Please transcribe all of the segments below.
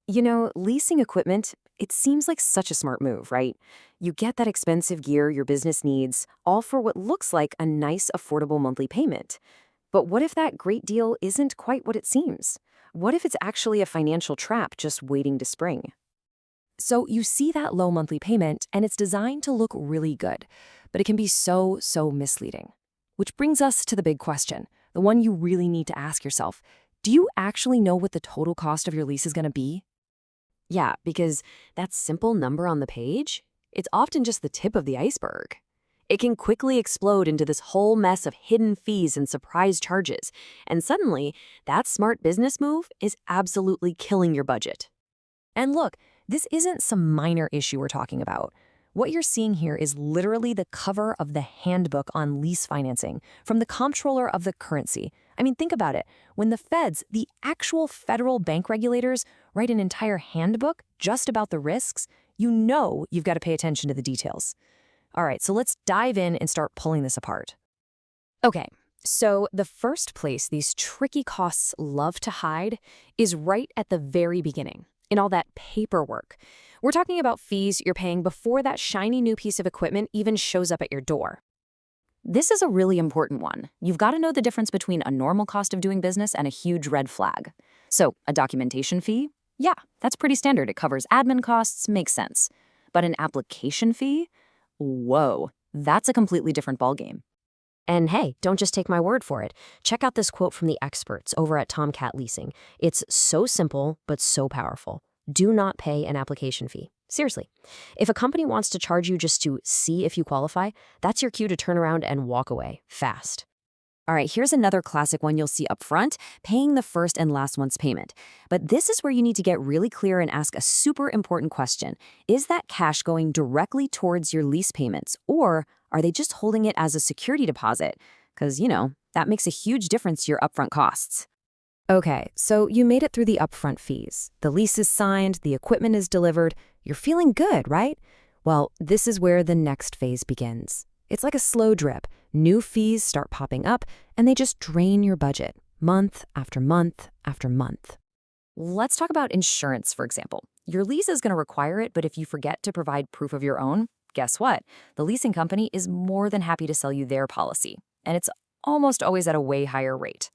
Leasing equipment, it seems like such a smart move, right? You get that expensive gear your business needs, all for what looks like a nice, affordable monthly payment. But what if that great deal isn't quite what it seems? What if it's actually a financial trap just waiting to spring? So you see that low monthly payment, and it's designed to look really good, but it can be so misleading. Which brings us to the big question, the one you really need to ask yourself. Do you actually know what the total cost of your lease is going to be? Yeah, because that simple number on the page, it's often just the tip of the iceberg. It can quickly explode into this whole mess of hidden fees and surprise charges, and suddenly, that smart business move is absolutely killing your budget. And look, this isn't some minor issue we're talking about. What you're seeing here is literally the cover of the handbook on lease financing from the comptroller of the currency. I mean, think about it. When the feds, the actual federal bank regulators, write an entire handbook just about the risks, you know you've got to pay attention to the details. All right, so let's dive in and start pulling this apart. Okay, so the first place these tricky costs love to hide is right at the very beginning, in all that paperwork. We're talking about fees you're paying before that shiny new piece of equipment even shows up at your door. This is a really important one. You've got to know the difference between a normal cost of doing business and a huge red flag. So, a documentation fee? Yeah, that's pretty standard. It covers admin costs, makes sense. But an application fee? Whoa, that's a completely different ballgame. And hey, don't just take my word for it. Check out this quote from the experts over at Tomcat Leasing. It's so simple, but so powerful. Do not pay an application fee. Seriously. If a company wants to charge you just to see if you qualify, that's your cue to turn around and walk away fast. All right, here's another classic one you'll see up front, paying the first and last month's payment. But this is where you need to get really clear and ask a super important question. Is that cash going directly towards your lease payments, or are they just holding it as a security deposit? Because, that makes a huge difference to your upfront costs. Okay, so you made it through the upfront fees. The lease is signed, the equipment is delivered. You're feeling good, right? Well, this is where the next phase begins. It's like a slow drip. New fees start popping up, and they just drain your budget, month after month after month. Let's talk about insurance, for example. Your lease is going to require it, but if you forget to provide proof of your own, guess what? The leasing company is more than happy to sell you their policy, and it's almost always at a way higher rate.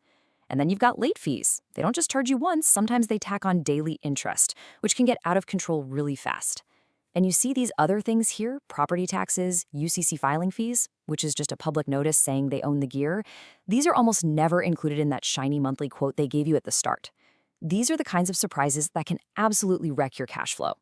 And then you've got late fees. They don't just charge you once, sometimes they tack on daily interest, which can get out of control really fast. And you see these other things here, property taxes, UCC filing fees, which is just a public notice saying they own the gear. These are almost never included in that shiny monthly quote they gave you at the start. These are the kinds of surprises that can absolutely wreck your cash flow.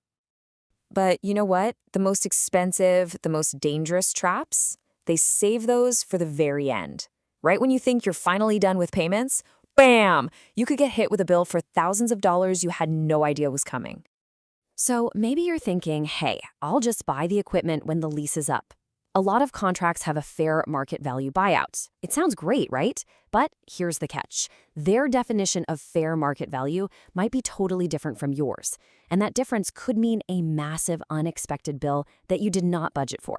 But you know what? The most expensive, the most dangerous traps, they save those for the very end. Right when you think you're finally done with payments, bam! You could get hit with a bill for thousands of dollars you had no idea was coming. So maybe you're thinking, hey, I'll just buy the equipment when the lease is up. A lot of contracts have a fair market value buyout. It sounds great, right? But here's the catch. Their definition of fair market value might be totally different from yours. And that difference could mean a massive unexpected bill that you did not budget for.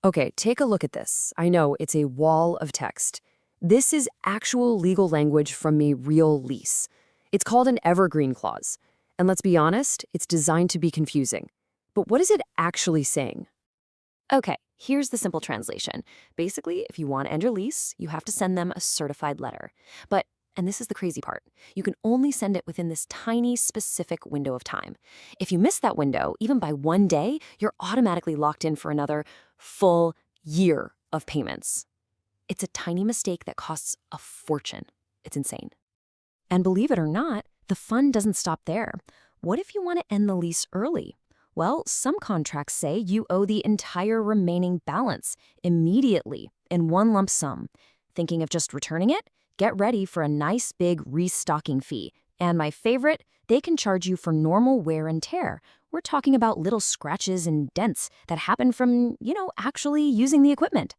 Okay, take a look at this. I know it's a wall of text. This is actual legal language from a real lease. It's called an evergreen clause. And let's be honest, it's designed to be confusing. But what is it actually saying? Okay, here's the simple translation. Basically, if you want to end your lease, you have to send them a certified letter. But, and this is the crazy part, you can only send it within this tiny, specific window of time. If you miss that window, even by one day, you're automatically locked in for another full year of payments. It's a tiny mistake that costs a fortune. It's insane. And believe it or not, the fun doesn't stop there. What if you want to end the lease early? Well, some contracts say you owe the entire remaining balance immediately in one lump sum. Thinking of just returning it? Get ready for a nice big restocking fee. And my favorite, they can charge you for normal wear and tear. We're talking about little scratches and dents that happen from, actually using the equipment.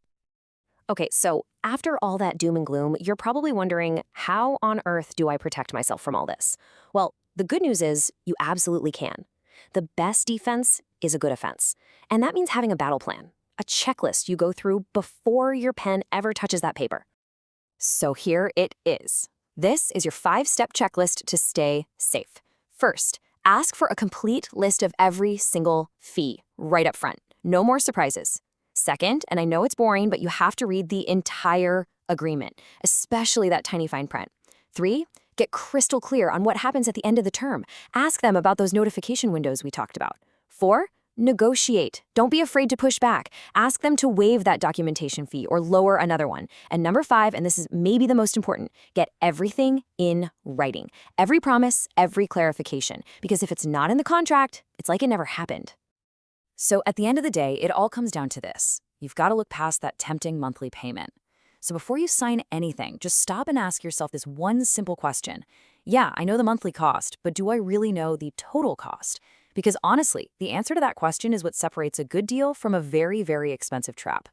Okay, so after all that doom and gloom, you're probably wondering, how on earth do I protect myself from all this? Well, the good news is you absolutely can. The best defense is a good offense. And that means having a battle plan, a checklist you go through before your pen ever touches that paper. So here it is. This is your 5-step checklist to stay safe. First, Ask for a complete list of every single fee right up front. No more surprises. Second, and I know it's boring, but you have to read the entire agreement, especially that tiny fine print. 3, get crystal clear on what happens at the end of the term. Ask them about those notification windows we talked about. 4, negotiate. Don't be afraid to push back. Ask them to waive that documentation fee or lower another one. And number 5, and this is maybe the most important, get everything in writing. Every promise, every clarification. Because if it's not in the contract, it's like it never happened. So at the end of the day, it all comes down to this. You've got to look past that tempting monthly payment. So before you sign anything, just stop and ask yourself this one simple question. Yeah, I know the monthly cost, but do I really know the total cost? Because honestly, the answer to that question is what separates a good deal from a very, very expensive trap.